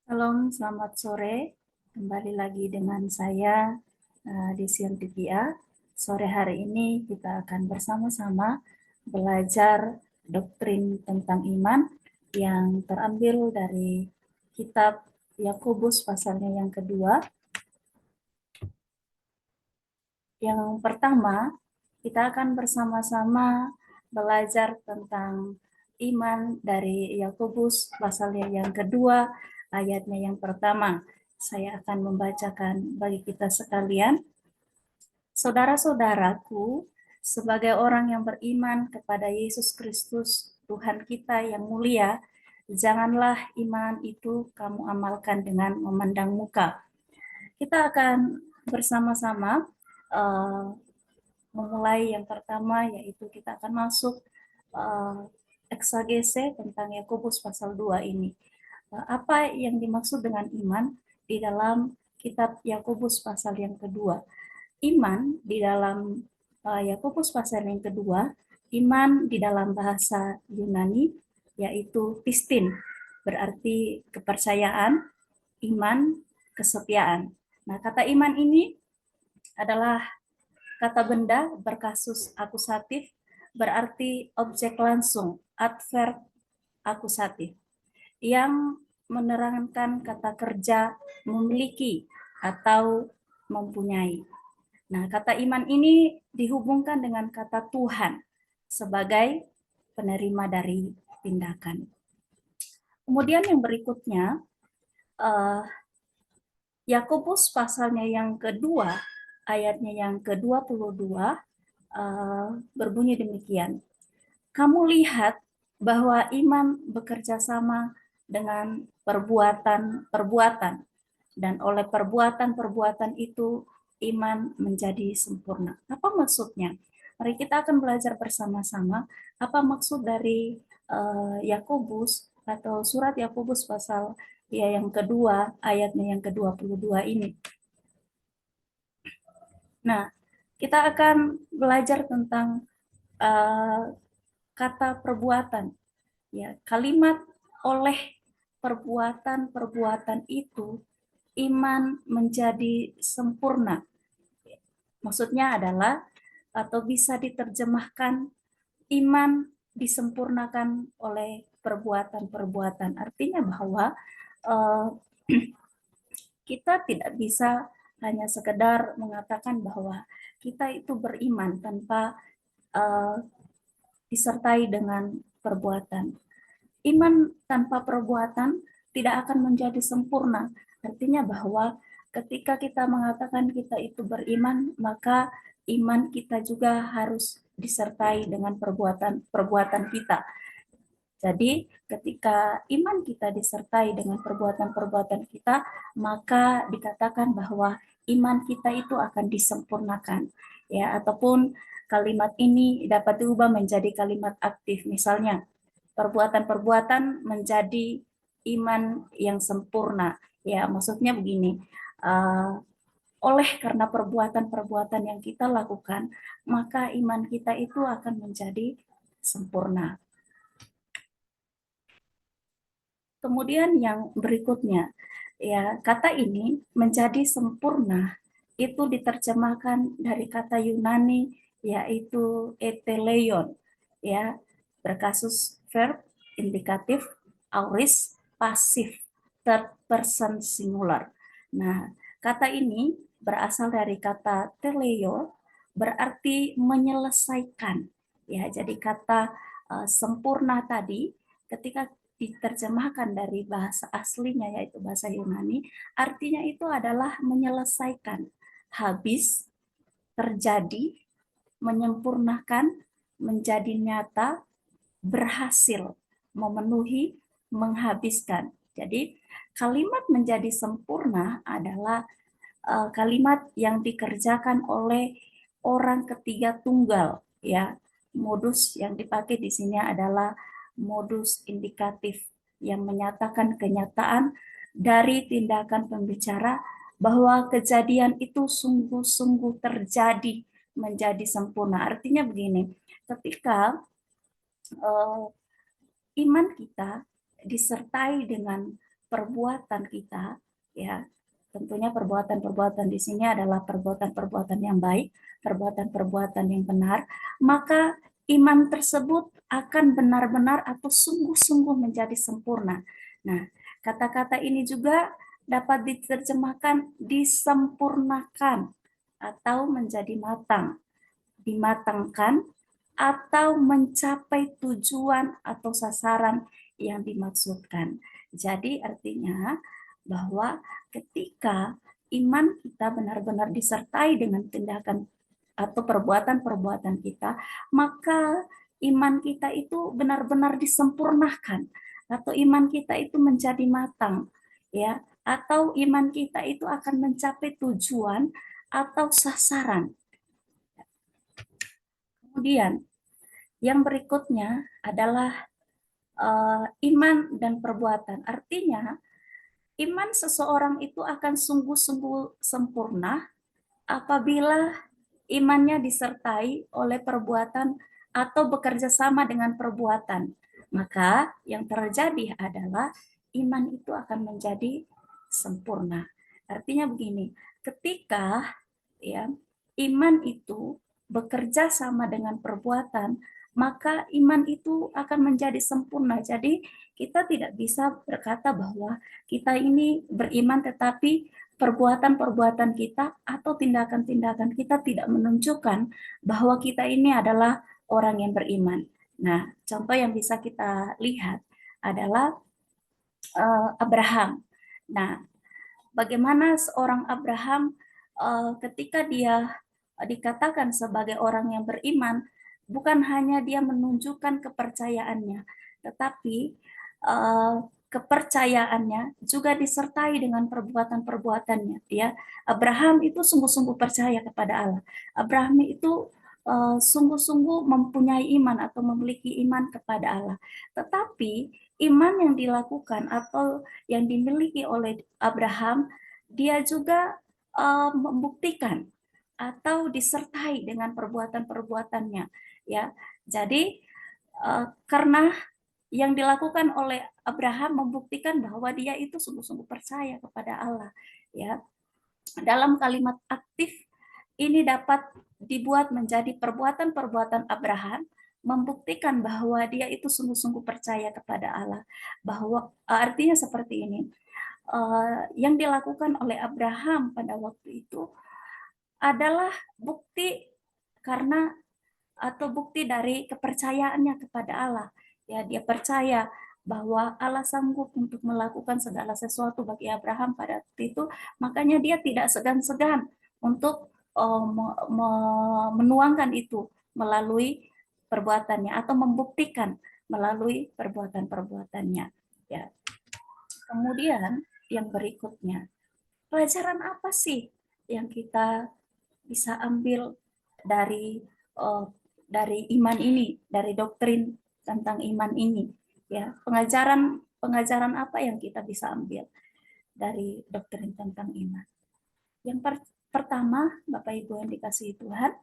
Salam, selamat sore. Kembali lagi dengan saya di Tia. Sore hari ini kita akan bersama-sama belajar doktrin tentang iman yang terambil dari kitab Yakobus pasalnya yang kedua. Yang pertama, kita akan bersama-sama belajar tentang iman dari Yakobus pasalnya yang kedua, ayatnya yang pertama. Saya akan membacakan bagi kita sekalian. Saudara-saudaraku, sebagai orang yang beriman kepada Yesus Kristus, Tuhan kita yang mulia, janganlah iman itu kamu amalkan dengan memandang muka. Kita akan bersama-sama uh, memulai yang pertama, yaitu kita akan masuk uh, eksegese tentang Yakobus pasal 2 ini. Apa yang dimaksud dengan iman di dalam kitab Yakobus pasal yang kedua? Iman di dalam Yakobus pasal yang kedua, iman di dalam bahasa Yunani yaitu pistin, berarti kepercayaan, iman, kesetiaan. Nah, kata iman ini adalah kata benda berkasus akusatif, berarti objek langsung, adverb akusatif, yang menerangkan kata kerja memiliki atau mempunyai. Nah, kata iman ini dihubungkan dengan kata Tuhan sebagai penerima dari tindakan. Kemudian yang berikutnya, Yakobus pasalnya yang kedua, ayatnya yang ke-22, berbunyi demikian. Kamu lihat bahwa iman bekerja sama dengan perbuatan-perbuatan, dan oleh perbuatan-perbuatan itu iman menjadi sempurna. Apa maksudnya? Mari kita akan belajar bersama-sama apa maksud dari Yakobus atau surat Yakobus pasal yang kedua, ayatnya yang ke-22 ini. Nah, kita akan belajar tentang uh, kata perbuatan. Ya, kalimat oleh perbuatan-perbuatan itu iman menjadi sempurna. Maksudnya adalah atau bisa diterjemahkan iman disempurnakan oleh perbuatan-perbuatan. Artinya bahwa uh, kita tidak bisa hanya sekedar mengatakan bahwa kita itu beriman tanpa uh, disertai dengan perbuatan. Iman tanpa perbuatan tidak akan menjadi sempurna. Artinya bahwa ketika kita mengatakan kita itu beriman, maka iman kita juga harus disertai dengan perbuatan-perbuatan kita. Jadi, ketika iman kita disertai dengan perbuatan-perbuatan kita, maka dikatakan bahwa iman kita itu akan disempurnakan. Ya, ataupun kalimat ini dapat diubah menjadi kalimat aktif. Misalnya, perbuatan-perbuatan menjadi iman yang sempurna. Ya, maksudnya begini, oleh karena perbuatan-perbuatan yang kita lakukan, maka iman kita itu akan menjadi sempurna. Kemudian yang berikutnya, ya kata ini menjadi sempurna itu diterjemahkan dari kata Yunani yaitu eteleion, ya berkasus verb indikatif aorist pasif third person singular. Nah, kata ini berasal dari kata teleio berarti menyelesaikan. Ya, jadi kata sempurna tadi ketika diterjemahkan dari bahasa aslinya yaitu bahasa Yunani, artinya itu adalah menyelesaikan, habis, terjadi, menyempurnakan, menjadi nyata, berhasil, memenuhi, menghabiskan. Jadi kalimat menjadi sempurna adalah kalimat yang dikerjakan oleh orang ketiga tunggal, ya. Modus yang dipakai di sini adalah modus indikatif yang menyatakan kenyataan dari tindakan pembicara bahwa kejadian itu sungguh-sungguh terjadi menjadi sempurna. Artinya begini, ketika uh, iman kita disertai dengan perbuatan kita, ya, tentunya perbuatan-perbuatan di sini adalah perbuatan-perbuatan yang baik, perbuatan-perbuatan yang benar, maka iman tersebut akan benar-benar atau sungguh-sungguh menjadi sempurna. Nah, kata-kata ini juga dapat diterjemahkan disempurnakan atau menjadi matang, dimatangkan, atau mencapai tujuan atau sasaran yang dimaksudkan. Jadi artinya bahwa ketika iman kita benar-benar disertai dengan tindakan atau perbuatan-perbuatan kita, maka iman kita itu benar-benar disempurnakan atau iman kita itu menjadi matang, ya, atau iman kita itu akan mencapai tujuan atau sasaran. Kemudian yang berikutnya adalah iman dan perbuatan. Artinya, iman seseorang itu akan sungguh-sungguh sempurna apabila imannya disertai oleh perbuatan atau bekerja sama dengan perbuatan. Maka yang terjadi adalah iman itu akan menjadi sempurna. Artinya begini, ketika ya iman itu bekerja sama dengan perbuatan, maka iman itu akan menjadi sempurna. Jadi kita tidak bisa berkata bahwa kita ini beriman tetapi perbuatan-perbuatan kita atau tindakan-tindakan kita tidak menunjukkan bahwa kita ini adalah orang yang beriman. Nah, contoh yang bisa kita lihat adalah Abraham. Nah, bagaimana seorang Abraham ketika dia dikatakan sebagai orang yang beriman, bukan hanya dia menunjukkan kepercayaannya, tetapi kepercayaannya juga disertai dengan perbuatan-perbuatannya. Ya, Abraham itu sungguh-sungguh percaya kepada Allah. Abraham itu sungguh-sungguh mempunyai iman atau memiliki iman kepada Allah. Tetapi iman yang dilakukan atau yang dimiliki oleh Abraham, dia juga membuktikan atau disertai dengan perbuatan-perbuatannya, ya. Jadi karena yang dilakukan oleh Abraham membuktikan bahwa dia itu sungguh-sungguh percaya kepada Allah, ya. Dalam kalimat aktif ini dapat dibuat menjadi perbuatan-perbuatan Abraham membuktikan bahwa dia itu sungguh-sungguh percaya kepada Allah, bahwa artinya seperti ini, yang dilakukan oleh Abraham pada waktu itu adalah bukti karena atau bukti dari kepercayaannya kepada Allah. Ya, dia percaya bahwa Allah sanggup untuk melakukan segala sesuatu bagi Abraham pada waktu itu, makanya dia tidak segan-segan untuk menuangkan itu melalui perbuatannya atau membuktikan melalui perbuatan-perbuatannya. Ya. Kemudian yang berikutnya, pelajaran apa sih yang kita bisa ambil dari uh, dari iman ini, dari doktrin tentang iman ini, ya, pengajaran pengajaran apa yang kita bisa ambil dari doktrin tentang iman? Yang pertama, Bapak Ibu yang dikasihi Tuhan,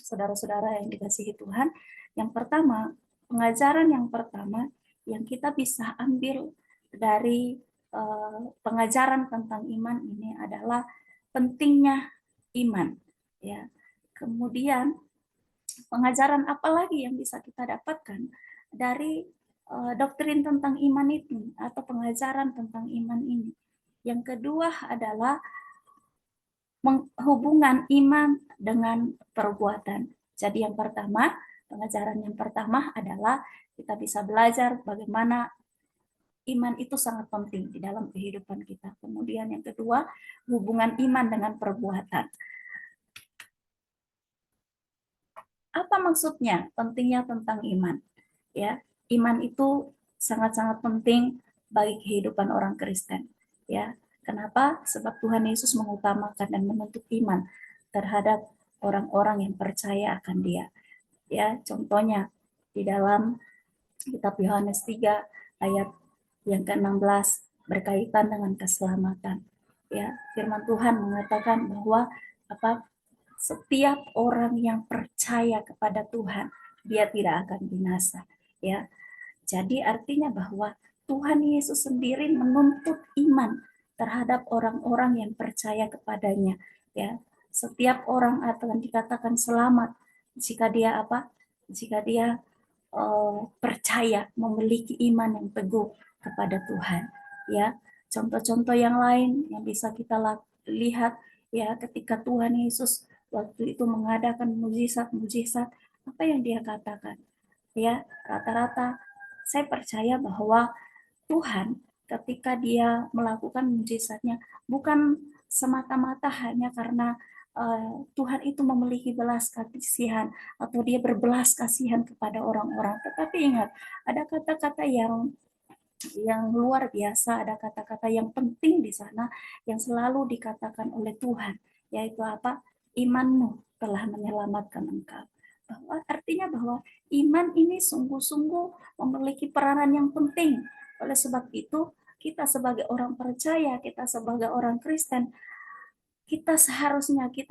saudara-saudara yang dikasihi Tuhan, yang pertama, pengajaran yang pertama yang kita bisa ambil dari pengajaran tentang iman ini adalah pentingnya iman, ya. Kemudian pengajaran apa lagi yang bisa kita dapatkan dari doktrin tentang iman itu atau pengajaran tentang iman ini? Yang kedua adalah hubungan iman dengan perbuatan. Jadi yang pertama, pengajaran yang pertama adalah kita bisa belajar bagaimana iman itu sangat penting di dalam kehidupan kita. Kemudian yang kedua, hubungan iman dengan perbuatan. Apa maksudnya pentingnya tentang iman? Ya, iman itu sangat-sangat penting bagi kehidupan orang Kristen. Ya, kenapa? Sebab Tuhan Yesus mengutamakan dan menuntut iman terhadap orang-orang yang percaya akan Dia. Ya, contohnya di dalam kitab Yohanes 3 ayat yang ke-16 berkaitan dengan keselamatan. Ya, firman Tuhan mengatakan bahwa apa setiap orang yang percaya kepada Tuhan, dia tidak akan binasa. Ya, jadi artinya bahwa Tuhan Yesus sendiri menuntut iman terhadap orang-orang yang percaya kepadanya. Ya, setiap orang akan dikatakan selamat jika dia apa? Jika dia percaya, memiliki iman yang teguh kepada Tuhan. Ya, contoh-contoh yang lain yang bisa kita lihat ya, ketika Tuhan Yesus waktu itu mengadakan mujizat-mujizat, apa yang dia katakan? Ya, rata-rata saya percaya bahwa Tuhan ketika dia melakukan mujizatnya bukan semata-mata hanya karena Tuhan itu memiliki belas kasihan atau dia berbelas kasihan kepada orang-orang. Tetapi ingat, ada kata-kata yang luar biasa, ada kata-kata yang penting di sana yang selalu dikatakan oleh Tuhan, yaitu apa? Imanmu telah menyelamatkan engkau. Artinya bahwa iman ini sungguh-sungguh memiliki peranan yang penting. Oleh sebab itu, kita sebagai orang percaya, kita sebagai orang Kristen, kita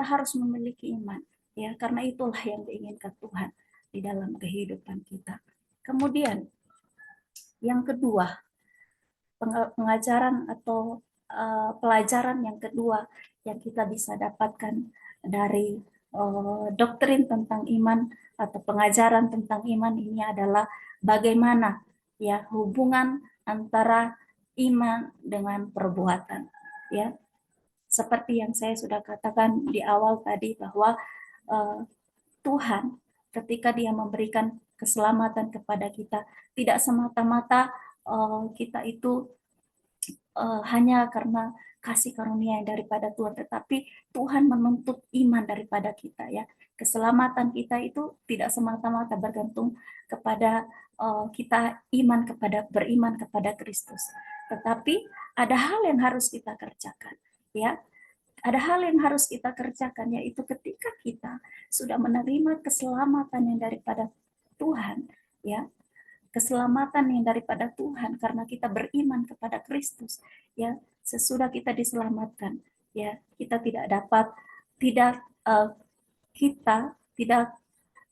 harus memiliki iman, ya, karena itulah yang diinginkan Tuhan di dalam kehidupan kita. Kemudian yang kedua, pengajaran atau pelajaran yang kedua yang kita bisa dapatkan dari doktrin tentang iman atau pengajaran tentang iman ini adalah bagaimana ya hubungan antara iman dengan perbuatan. Ya, seperti yang saya sudah katakan di awal tadi bahwa Tuhan ketika Dia memberikan keselamatan kepada kita tidak semata-mata kita itu hanya karena kasih karunia yang daripada Tuhan, tetapi Tuhan menuntut iman daripada kita ya. Keselamatan kita itu tidak semata-mata bergantung kepada kita beriman kepada Kristus, tetapi ada hal yang harus kita kerjakan ya. Ada hal yang harus kita kerjakan, yaitu ketika kita sudah menerima keselamatan yang daripada Tuhan ya, keselamatan yang daripada Tuhan karena kita beriman kepada Kristus ya, sesudah kita diselamatkan ya, kita tidak kita tidak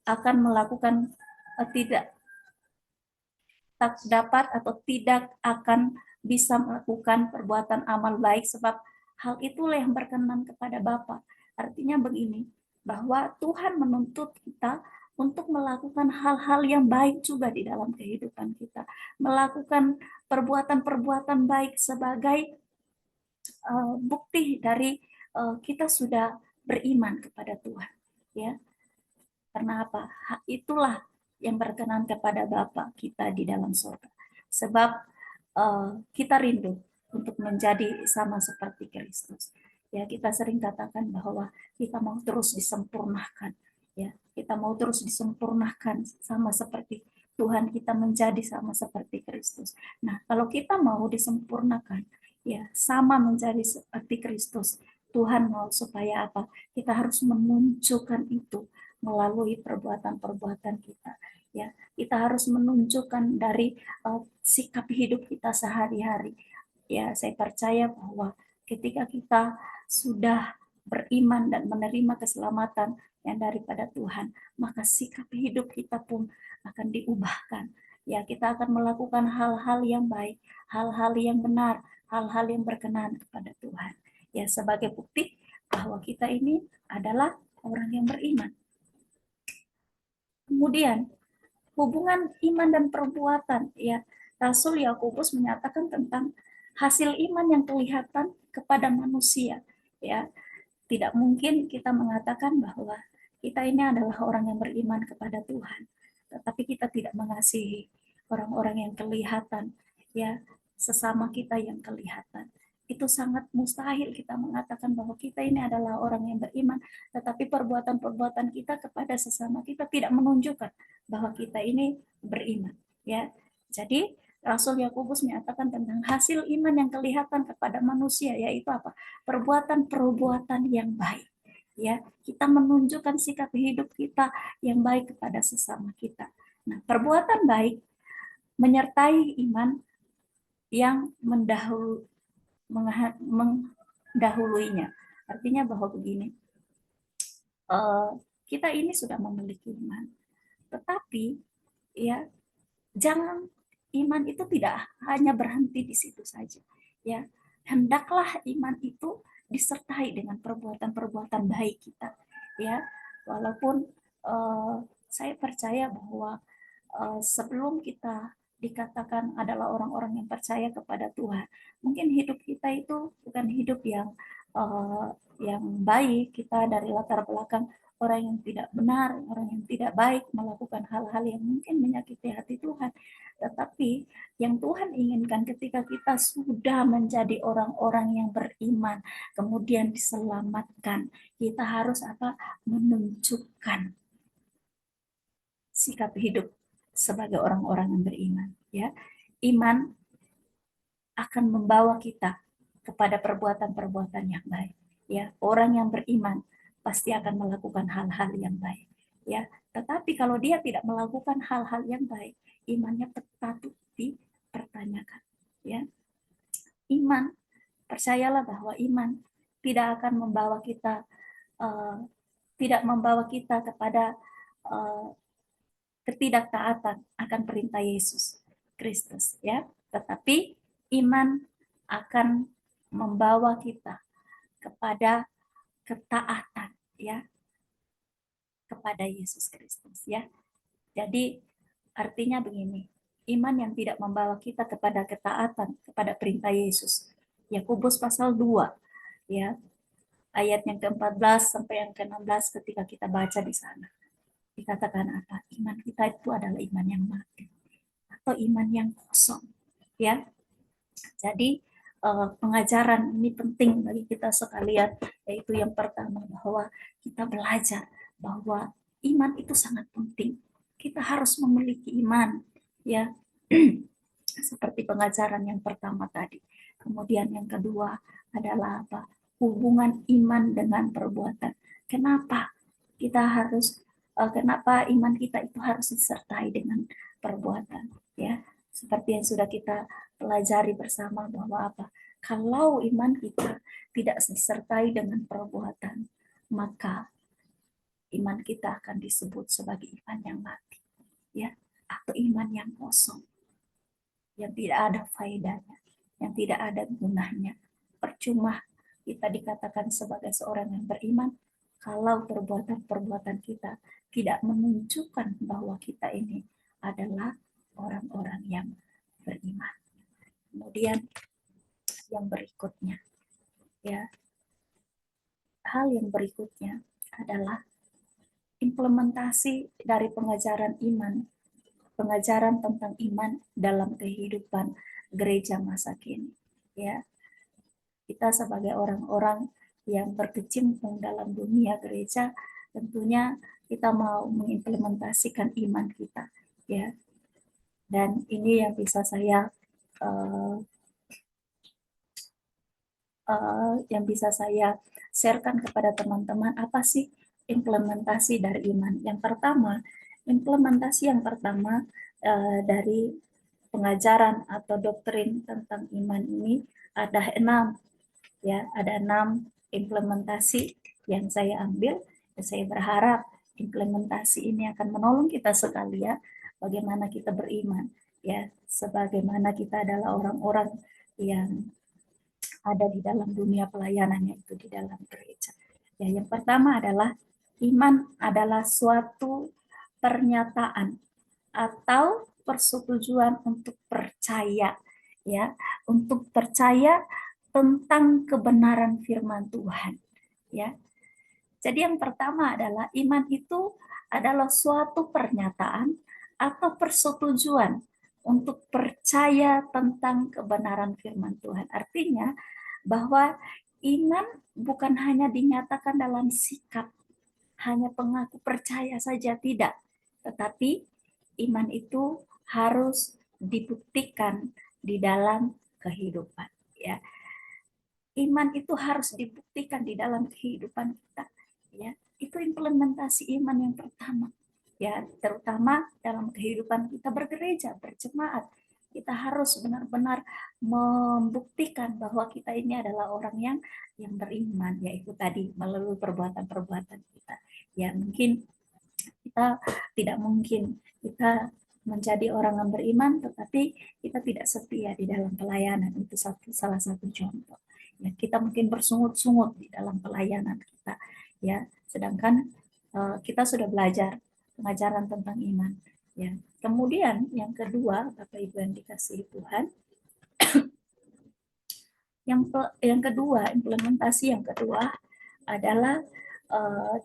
akan melakukan tidak dapat atau tidak akan bisa melakukan perbuatan amal baik, sebab hal itulah yang berkenan kepada Bapa. Artinya begini, bahwa Tuhan menuntut kita untuk melakukan hal-hal yang baik juga di dalam kehidupan kita, melakukan perbuatan-perbuatan baik sebagai bukti dari kita sudah beriman kepada Tuhan ya. Karena apa? Itulah yang berkenan kepada Bapa kita di dalam surga. Sebab kita rindu untuk menjadi sama seperti Kristus. Ya, kita sering katakan bahwa kita mau terus disempurnakan. Ya, kita mau terus disempurnakan sama seperti Tuhan, kita menjadi sama seperti Kristus. Nah, kalau kita mau disempurnakan, ya sama menjadi seperti Kristus, Tuhan mau supaya apa? Kita harus menunjukkan itu melalui perbuatan-perbuatan kita. Ya, kita harus menunjukkan dari sikap hidup kita sehari-hari. Ya, saya percaya bahwa ketika kita sudah beriman dan menerima keselamatan yang daripada Tuhan, maka sikap hidup kita pun akan diubahkan. Ya, kita akan melakukan hal-hal yang baik, hal-hal yang benar, hal-hal yang berkenan kepada Tuhan. Ya, sebagai bukti bahwa kita ini adalah orang yang beriman. Kemudian hubungan iman dan perbuatan ya, Rasul Yakobus menyatakan tentang hasil iman yang kelihatan kepada manusia ya. Tidak mungkin kita mengatakan bahwa kita ini adalah orang yang beriman kepada Tuhan, tetapi kita tidak mengasihi orang-orang yang kelihatan ya, sesama kita yang kelihatan. Itu sangat mustahil kita mengatakan bahwa kita ini adalah orang yang beriman, tetapi perbuatan-perbuatan kita kepada sesama kita tidak menunjukkan bahwa kita ini beriman ya. Jadi Rasul Yakobus menyatakan tentang hasil iman yang kelihatan kepada manusia, yaitu apa? Perbuatan-perbuatan yang baik ya. Kita menunjukkan sikap hidup kita yang baik kepada sesama kita. Nah, perbuatan baik menyertai iman yang mendahuluinya. Artinya bahwa begini, kita ini sudah memiliki iman, tetapi ya jangan iman itu tidak hanya berhenti di situ saja, ya. Hendaklah iman itu disertai dengan perbuatan-perbuatan baik kita, ya. Walaupun saya percaya bahwa sebelum kita dikatakan adalah orang-orang yang percaya kepada Tuhan, mungkin hidup kita itu bukan hidup yang baik. Kita dari latar belakang orang yang tidak benar, orang yang tidak baik, melakukan hal-hal yang mungkin menyakiti hati Tuhan. Tetapi yang Tuhan inginkan ketika kita sudah menjadi orang-orang yang beriman, kemudian diselamatkan, kita harus apa? Menunjukkan sikap hidup sebagai orang-orang yang beriman, ya. Iman akan membawa kita kepada perbuatan-perbuatan yang baik, ya. Orang yang beriman pasti akan melakukan hal-hal yang baik, ya. Tetapi kalau dia tidak melakukan hal-hal yang baik, imannya patut dipertanyakan, ya. Iman, percayalah bahwa iman tidak akan membawa kita kepada ketidaktaatan akan perintah Yesus Kristus, ya. Tetapi iman akan membawa kita kepada ketaatan, ya, kepada Yesus Kristus, ya. Jadi artinya begini, iman yang tidak membawa kita kepada ketaatan kepada perintah Yesus. Yakobus pasal 2, ya, ayat yang ke-14 sampai yang ke-16, ketika kita baca di sana, dikatakan apa? Iman kita itu adalah iman yang mati atau iman yang kosong, ya. Jadi pengajaran ini penting bagi kita sekalian, yaitu yang pertama bahwa kita belajar bahwa iman itu sangat penting. Kita harus memiliki iman, ya. Seperti pengajaran yang pertama tadi. Kemudian yang kedua adalah apa? Hubungan iman dengan perbuatan. Kenapa kenapa iman kita itu harus disertai dengan perbuatan, ya. Seperti yang sudah kita pelajari bersama bahwa apa? Kalau iman kita tidak disertai dengan perbuatan, maka iman kita akan disebut sebagai iman yang mati, ya, atau iman yang kosong, yang tidak ada faedahnya, yang tidak ada gunanya. Percuma kita dikatakan sebagai seorang yang beriman kalau perbuatan-perbuatan kita tidak menunjukkan bahwa kita ini adalah orang-orang yang beriman. Kemudian yang berikutnya, ya, hal yang berikutnya adalah implementasi dari pengajaran tentang iman dalam kehidupan gereja masa kini, ya. Kita sebagai orang-orang yang berkecimpung dalam dunia gereja, tentunya kita mau mengimplementasikan iman kita, ya. Dan ini yang bisa saya sharekan kepada teman-teman, apa sih implementasi dari iman. Yang pertama, implementasi yang pertama dari pengajaran atau doktrin tentang iman ini ada 6, ya, ada 6 implementasi yang saya ambil, dan saya berharap implementasi ini akan menolong kita sekalian bagaimana kita beriman, ya, sebagaimana kita adalah orang-orang yang ada di dalam dunia pelayanannya itu di dalam gereja. Ya, yang pertama adalah iman adalah suatu pernyataan atau persetujuan untuk percaya, ya, untuk percaya tentang kebenaran firman Tuhan, ya. Jadi yang pertama adalah iman itu adalah suatu pernyataan atau persetujuan untuk percaya tentang kebenaran firman Tuhan. Artinya bahwa iman bukan hanya dinyatakan dalam sikap, hanya pengaku percaya saja, tidak. Tetapi iman itu harus dibuktikan di dalam kehidupan, ya. Iman itu harus dibuktikan di dalam kehidupan kita, ya. Itu implementasi iman yang pertama, ya, terutama dalam kehidupan kita bergereja, berjemaat. Kita harus benar-benar membuktikan bahwa kita ini adalah orang yang beriman, yaitu tadi melalui perbuatan-perbuatan kita. Ya, mungkin kita tidak mungkin kita menjadi orang yang beriman, tetapi kita tidak setia di dalam pelayanan. Itu salah satu contoh. Ya, kita mungkin bersungut-sungut di dalam pelayanan kita, ya. Sedangkan kita sudah belajar pengajaran tentang iman. Ya. Kemudian yang kedua, Bapak Ibu yang dikasihi Tuhan, yang kedua, implementasi yang kedua adalah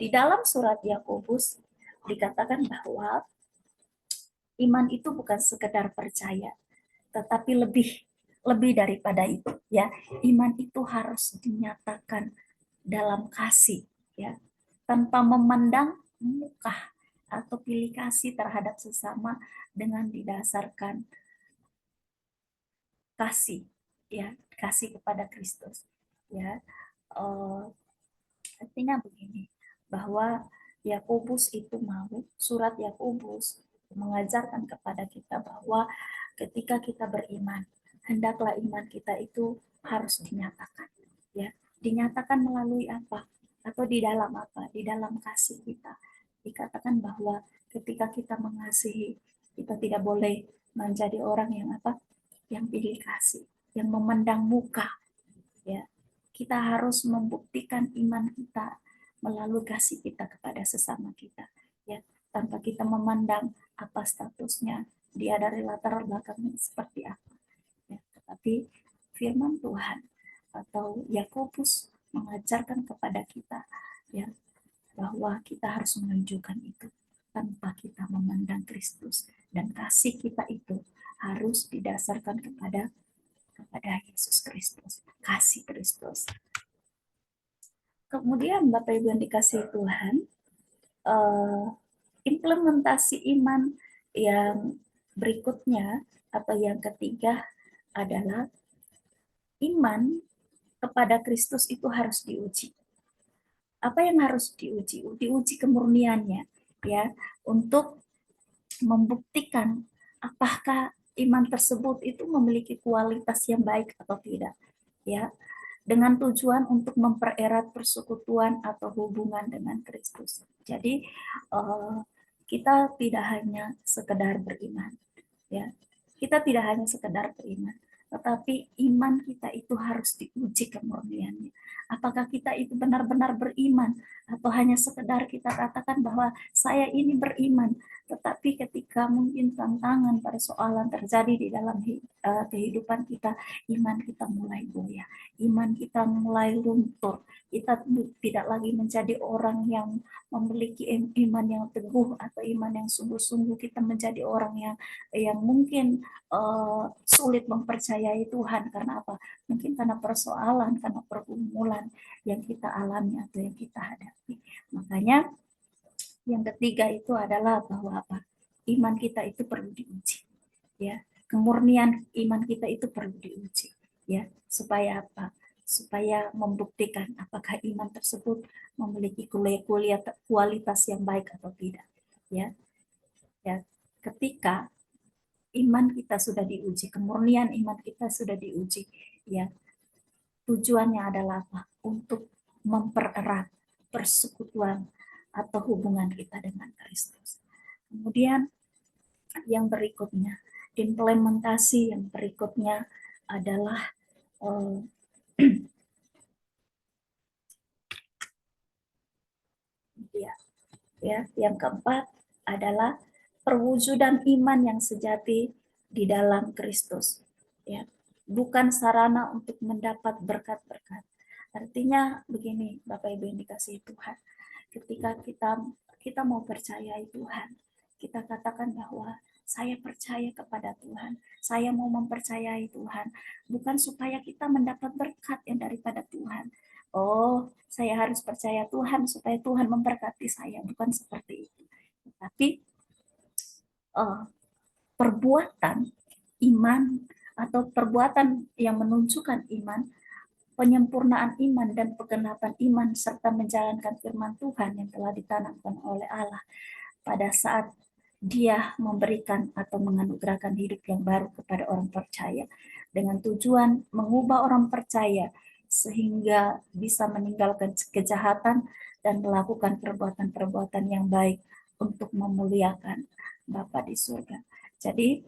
di dalam surat Yakobus dikatakan bahwa iman itu bukan sekedar percaya, tetapi lebih daripada itu, ya. Iman itu harus dinyatakan dalam kasih, ya, tanpa memandang muka atau pilih kasih terhadap sesama, dengan didasarkan kasih, ya, kasih kepada Kristus, ya. Artinya begini, bahwa Yakobus itu surat Yakobus mengajarkan kepada kita bahwa ketika kita beriman, hendaklah iman kita itu harus dinyatakan, ya. Dinyatakan melalui apa? Atau di dalam apa? Di dalam kasih kita. Dikatakan bahwa ketika kita mengasihi, kita tidak boleh menjadi orang yang apa? Yang pilih kasih, yang memandang muka, ya. Kita harus membuktikan iman kita melalui kasih kita kepada sesama kita, ya, tanpa kita memandang apa statusnya, dia dari latar belakang seperti apa, ya. Tetapi firman Tuhan atau Yakobus mengajarkan kepada kita, ya, bahwa kita harus menunjukkan itu tanpa kita memandang Kristus, dan kasih kita itu harus didasarkan kepada Yesus Kristus, kasih Kristus. Kemudian Bapak Ibu yang dikasihi Tuhan, implementasi iman yang berikutnya atau yang ketiga adalah iman kepada Kristus itu harus diuji. Apa yang harus diuji? Diuji kemurniannya, ya, untuk membuktikan apakah iman tersebut itu memiliki kualitas yang baik atau tidak, ya, dengan tujuan untuk mempererat persekutuan atau hubungan dengan Kristus. Jadi kita tidak hanya sekedar beriman, ya, kita tidak hanya sekedar beriman, tetapi iman kita itu harus diuji kemurniannya. Apakah kita itu benar-benar beriman, atau hanya sekedar kita katakan bahwa saya ini beriman, tetapi ketika mungkin tantangan, persoalan terjadi di dalam kehidupan kita, iman kita mulai goyah, iman kita mulai luntur, kita tidak lagi menjadi orang yang memiliki iman yang teguh atau iman yang sungguh-sungguh. Kita menjadi orang yang mungkin sulit mempercayai Tuhan. Karena apa? Mungkin karena persoalan, karena pergumulan yang kita alami atau yang kita hadapi. Makanya yang ketiga itu adalah bahwa apa? Iman kita itu perlu diuji, ya. Kemurnian iman kita itu perlu diuji, ya. Supaya apa? Supaya membuktikan apakah iman tersebut memiliki kualitas yang baik atau tidak, ya. Ya, ketika iman kita sudah diuji, kemurnian iman kita sudah diuji, ya. Tujuannya adalah apa? Untuk mempererat persekutuan atau hubungan kita dengan Kristus. Kemudian yang berikutnya, implementasi yang berikutnya adalah yang keempat adalah perwujudan iman yang sejati di dalam Kristus, ya. Bukan sarana untuk mendapat berkat-berkat. Artinya begini, Bapak Ibu yang dikasihi Tuhan, ketika kita mau percayai Tuhan, kita katakan bahwa saya percaya kepada Tuhan, saya mau mempercayai Tuhan, bukan supaya kita mendapat berkat yang daripada Tuhan. Oh, saya harus percaya Tuhan supaya Tuhan memberkati saya, bukan seperti itu. Tapi perbuatan iman atau perbuatan yang menunjukkan iman, penyempurnaan iman dan penggenapan iman serta menjalankan firman Tuhan yang telah ditanamkan oleh Allah pada saat Dia memberikan atau menganugerahkan hidup yang baru kepada orang percaya, dengan tujuan mengubah orang percaya sehingga bisa meninggalkan kejahatan dan melakukan perbuatan-perbuatan yang baik untuk memuliakan Bapa di surga. Jadi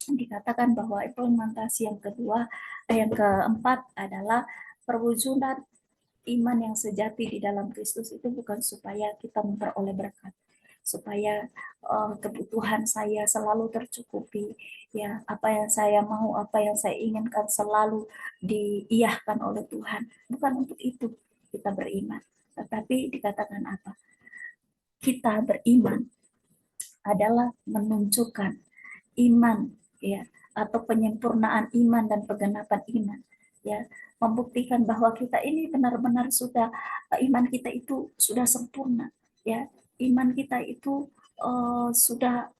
dikatakan bahwa implementasi yang keempat adalah perwujudan iman yang sejati di dalam Kristus itu bukan supaya kita memperoleh berkat, supaya kebutuhan saya selalu tercukupi, ya apa yang saya mau, apa yang saya inginkan selalu diiyahkan oleh Tuhan. Bukan untuk itu kita beriman, tetapi dikatakan apa? Kita beriman adalah menunjukkan iman, ya, atau penyempurnaan iman dan penggenapan iman, ya, membuktikan bahwa kita ini benar-benar sudah iman kita itu sudah sempurna, ya, iman kita itu sudah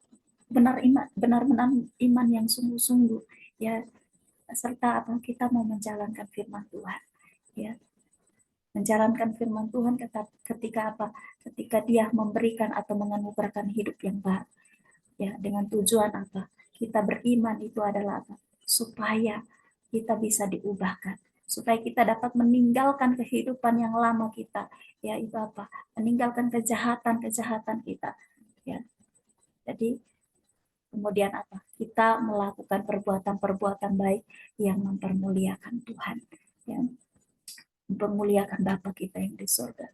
benar-benar iman yang sungguh-sungguh, ya, serta apa kita mau menjalankan firman Tuhan, ya, menjalankan firman Tuhan ketika apa? Ketika Dia memberikan atau menganugerahkan hidup yang baru, ya, dengan tujuan apa? Kita beriman itu adalah apa? Supaya kita bisa diubahkan, supaya kita dapat meninggalkan kehidupan yang lama kita, ya, itu apa? Meninggalkan kejahatan kita, ya. Jadi kemudian apa? Kita melakukan perbuatan-perbuatan baik yang mempermuliakan Tuhan, ya, mempermuliakan Bapa kita yang di surga.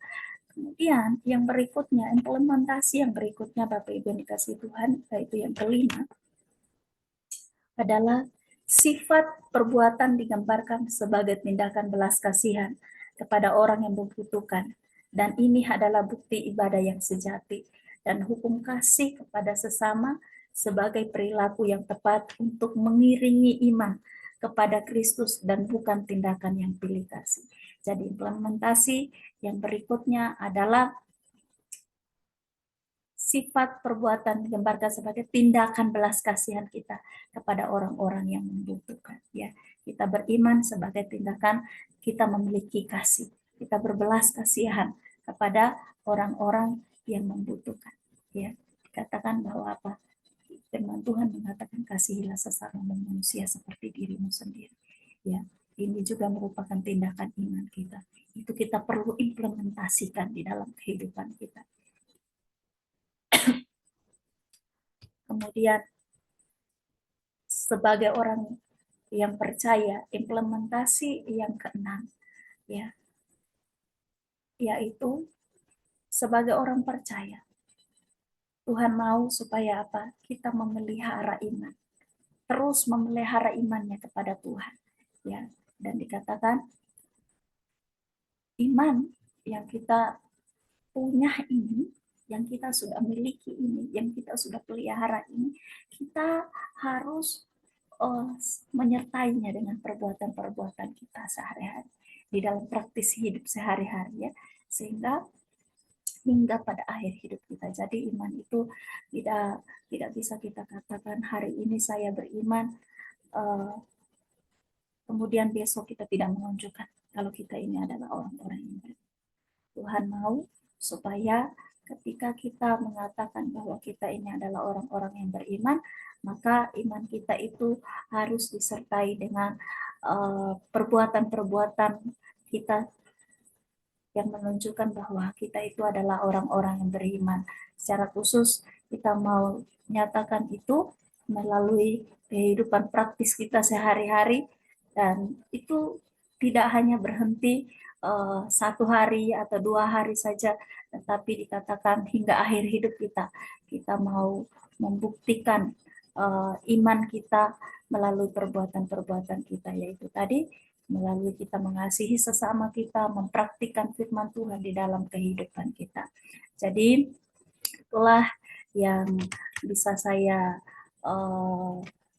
Kemudian yang berikutnya, implementasi yang berikutnya Bapak Ibu yang dikasihi Tuhan, yaitu yang kelima, adalah sifat perbuatan digambarkan sebagai tindakan belas kasihan kepada orang yang membutuhkan. Dan ini adalah bukti ibadah yang sejati dan hukum kasih kepada sesama sebagai perilaku yang tepat untuk mengiringi iman kepada Kristus dan bukan tindakan yang pilih kasih. Jadi implementasi yang berikutnya adalah sifat perbuatan digambarkan sebagai tindakan belas kasihan kita kepada orang-orang yang membutuhkan, ya. Kita beriman sebagai tindakan kita memiliki kasih, kita berbelas kasihan kepada orang-orang yang membutuhkan, ya. Dikatakan bahwa apa? Firman Tuhan mengatakan kasihilah sesama manusia seperti dirimu sendiri, ya. Ini juga merupakan tindakan iman kita. Itu kita perlu implementasikan di dalam kehidupan kita. Kemudian sebagai orang yang percaya, implementasi yang keenam, ya, yaitu sebagai orang percaya, Tuhan mau supaya apa? Kita memelihara iman, terus memelihara imannya kepada Tuhan, ya. Dan dikatakan iman yang kita punya ini, yang kita sudah miliki ini, yang kita sudah pelihara ini, kita harus menyertainya dengan perbuatan-perbuatan kita sehari-hari di dalam praktis hidup sehari-hari, ya, sehingga hingga pada akhir hidup kita. Jadi iman itu tidak bisa kita katakan hari ini saya beriman, kemudian besok kita tidak menunjukkan kalau kita ini adalah orang-orang yang beriman. Tuhan mau supaya ketika kita mengatakan bahwa kita ini adalah orang-orang yang beriman, maka iman kita itu harus disertai dengan perbuatan-perbuatan kita yang menunjukkan bahwa kita itu adalah orang-orang yang beriman. Secara khusus kita mau nyatakan itu melalui kehidupan praktis kita sehari-hari, dan itu tidak hanya berhenti 1 hari atau 2 hari saja, tetapi dikatakan hingga akhir hidup kita mau membuktikan iman kita melalui perbuatan-perbuatan kita, yaitu tadi melalui kita mengasihi sesama kita, mempraktikkan firman Tuhan di dalam kehidupan kita. Jadi itulah yang bisa saya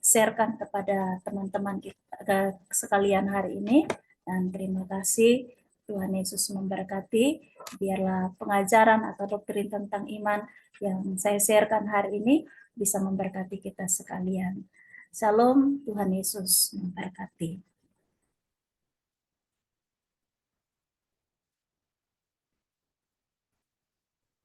sharekan kepada teman-teman kita sekalian hari ini, dan terima kasih. Tuhan Yesus memberkati. Biarlah pengajaran atau doktrin tentang iman yang saya sharekan hari ini bisa memberkati kita sekalian. Shalom, Tuhan Yesus memberkati.